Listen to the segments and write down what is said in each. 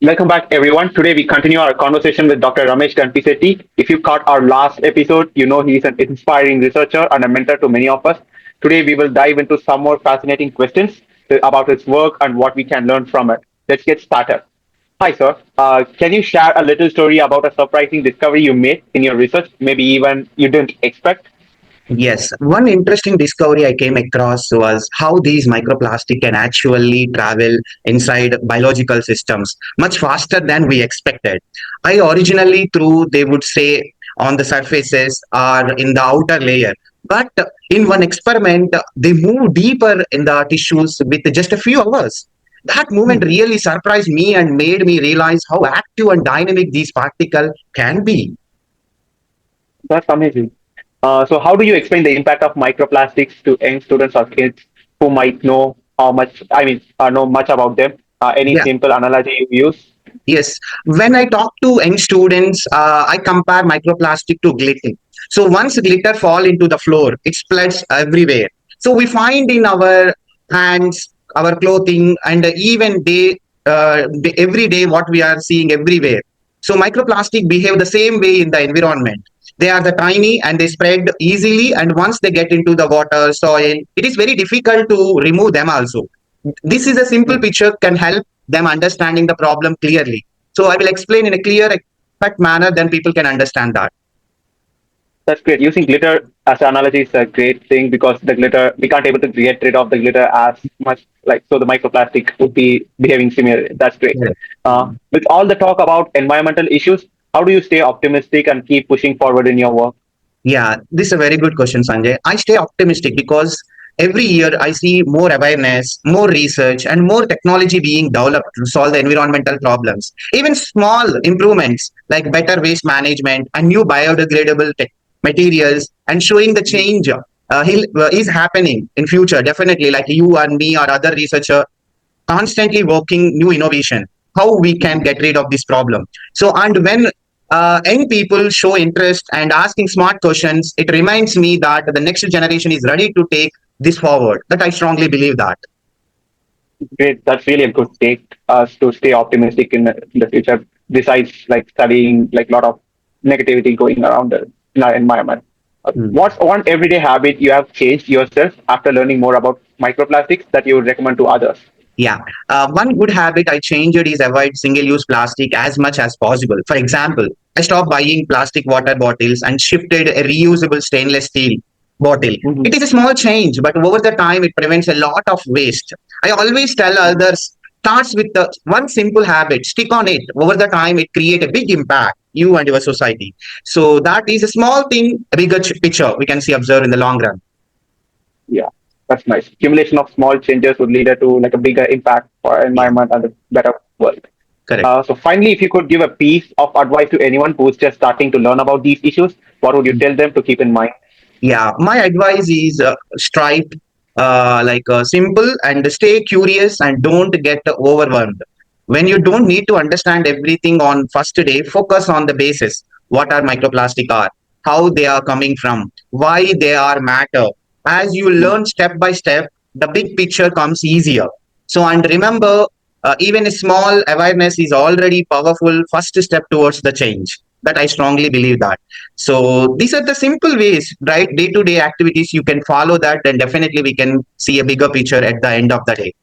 Welcome back, everyone. Today we continue our conversation with Dr. Ramesh Ganpisetti. If you caught our last episode, you know he's an inspiring researcher and a mentor to many of us. Today we will dive into some more fascinating questions about his work and what we can learn from it. Let's get started. Hi, sir. Can you share a little story about a surprising discovery you made in your research, maybe even you didn't expect? Yes, one interesting discovery I came across was how these microplastic can actually travel inside biological systems much faster than we expected. I originally thought they would stay on the surfaces or in the outer layer, but in one experiment, they moved deeper in the tissues with just a few hours. That movement really surprised me and made me realize how active and dynamic these particles can be. That's amazing. So, how do you explain the impact of microplastics to young students or kids who might know how much, know much about them? Any Yeah. simple analogy you use? Yes, when I talk to young students, I compare microplastic to glitter. So once glitter fall into the floor, it spreads everywhere. So we find in our hands, our clothing, and even every day what we are seeing everywhere. So microplastic behave the same way in the environment. They are the tiny and they spread easily. And once they get into the water, soil, it is very difficult to remove them also. This is a simple Hmm. picture can help them understanding the problem clearly. So I will explain in a clear, exact manner, then people can understand that. That's great. Using glitter as an analogy is a great thing because the glitter we can't able to get rid of the glitter as much like so the microplastic would be behaving similarly. That's great. Yeah. With all the talk about environmental issues, how do you stay optimistic and keep pushing forward in your work? Yeah, this is a very good question, Sanjay. I stay optimistic because every year I see more awareness, more research, and more technology being developed to solve the environmental problems. Even small improvements like better waste management and new biodegradable materials and showing the change is happening in future. Definitely, like you and me or other researcher constantly working new innovation how we can get rid of this problem. So and when young people show interest and asking smart questions, it reminds me that the next generation is ready to take this forward, that I strongly believe that. Great. That's really a good take us to stay optimistic in the future. Besides, like studying like a lot of negativity going around in our environment. Hmm. What's one everyday habit you have changed yourself after learning more about microplastics that you would recommend to others? Yeah. One good habit I changed is avoid single use plastic as much as possible. For example, I stopped buying plastic water bottles and shifted a reusable stainless steel bottle. Mhm. It is a small change, but over the time, it prevents a lot of waste. I always tell others, starts with the one simple habit, stick on it. Over the time, it create a big impact, you and your society. So that is a small thing, a bigger picture we can see observe in the long run. Yeah, that's nice. Accumulation of small changes would lead to like a bigger impact for Yeah, environment and a better world. correct. So finally, if you could give a piece of advice to anyone who's just starting to learn about these issues, what would you tell them to keep in mind? Yeah, my advice is stripe simple and stay curious and don't get overwhelmed. When you don't need to understand everything on first day, focus on the basis. What are microplastic are, how they are coming from, why they are matter. As you learn step by step, the big picture comes easier. So and remember, even a small awareness is already powerful first step towards the change. That I strongly believe that. So these are the simple ways, right? Day to day activities, you can follow that, and definitely we can see a bigger picture at the end of the day.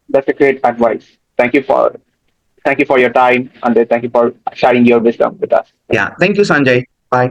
That's a great advice. Thank you for your time and thank you for sharing your wisdom with us. Yeah. Thank you, Sanjay. Bye.